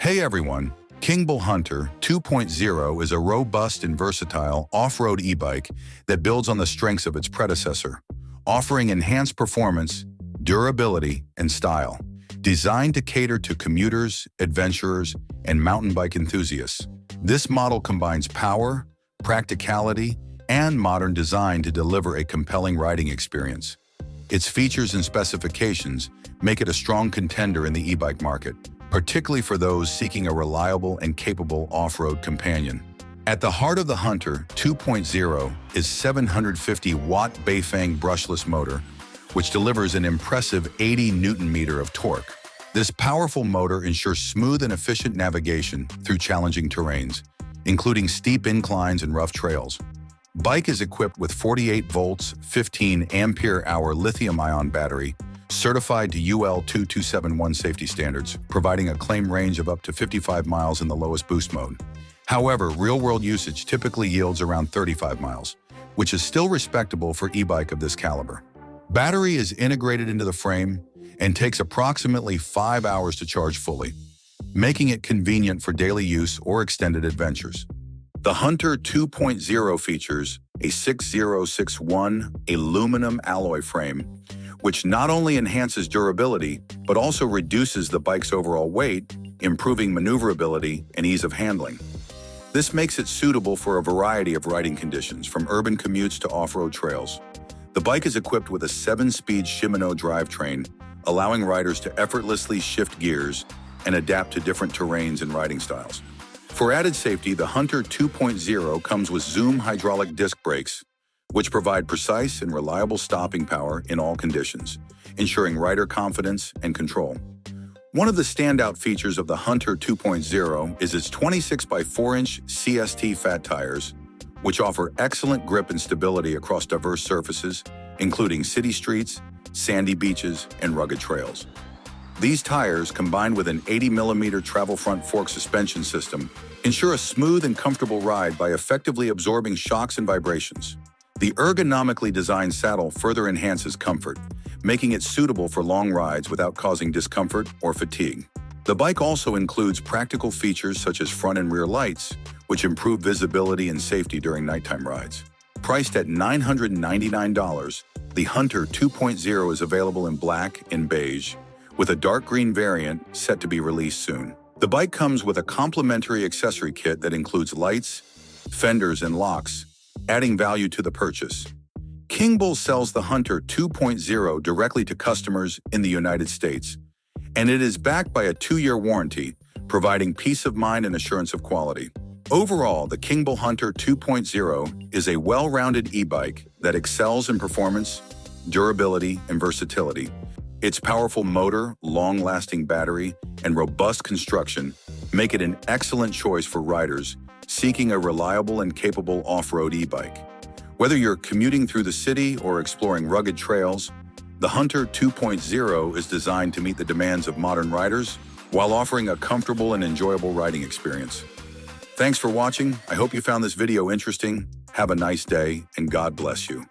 Hey everyone, Kingbull Hunter 2.0 is a robust and versatile off-road e-bike that builds on the strengths of its predecessor, offering enhanced performance, durability, and style. Designed to cater to commuters, adventurers, and mountain bike enthusiasts, this model combines power, practicality, and modern design to deliver a compelling riding experience. Its features and specifications make it a strong contender in the e-bike market, particularly for those seeking a reliable and capable off-road companion. At the heart of the Hunter 2.0 is 750-watt BAFANG brushless motor, which delivers an impressive 80 Newton-meter of torque. This powerful motor ensures smooth and efficient navigation through challenging terrains, including steep inclines and rough trails. Bike is equipped with 48 volts, 15 ampere-hour lithium-ion battery, certified to UL 2271 safety standards, providing a claim range of up to 55 miles in the lowest boost mode. However, real-world usage typically yields around 35 miles, which is still respectable for e-bike of this caliber. Battery is integrated into the frame and takes approximately 5 hours to charge fully, making it convenient for daily use or extended adventures. The Hunter 2.0 features a 6061 aluminum alloy frame, which not only enhances durability, but also reduces the bike's overall weight, improving maneuverability and ease of handling. This makes it suitable for a variety of riding conditions, from urban commutes to off-road trails. The bike is equipped with a 7-speed Shimano drivetrain, allowing riders to effortlessly shift gears and adapt to different terrains and riding styles. For added safety, the Hunter 2.0 comes with Zoom hydraulic disc brakes, which provide precise and reliable stopping power in all conditions, ensuring rider confidence and control. One of the standout features of the Hunter 2.0 is its 26 by 4-inch CST fat tires, which offer excellent grip and stability across diverse surfaces, including city streets, sandy beaches, and rugged trails. These tires, combined with an 80mm travel front fork suspension system, ensure a smooth and comfortable ride by effectively absorbing shocks and vibrations. The ergonomically designed saddle further enhances comfort, making it suitable for long rides without causing discomfort or fatigue. The bike also includes practical features such as front and rear lights, which improve visibility and safety during nighttime rides. Priced at $999, the Hunter 2.0 is available in black and beige, with a dark green variant set to be released soon. The bike comes with a complimentary accessory kit that includes lights, fenders, and locks, adding value to the purchase. Kingbull sells the Hunter 2.0 directly to customers in the United States, and it is backed by a 2-year warranty, providing peace of mind and assurance of quality. Overall, the Kingbull Hunter 2.0 is a well-rounded e-bike that excels in performance, durability, and versatility. Its powerful motor, long-lasting battery, and robust construction make it an excellent choice for riders seeking a reliable and capable off-road e-bike. Whether you're commuting through the city or exploring rugged trails, the Hunter 2.0 is designed to meet the demands of modern riders while offering a comfortable and enjoyable riding experience. Thanks for watching. I hope you found this video interesting. Have a nice day, and God bless you.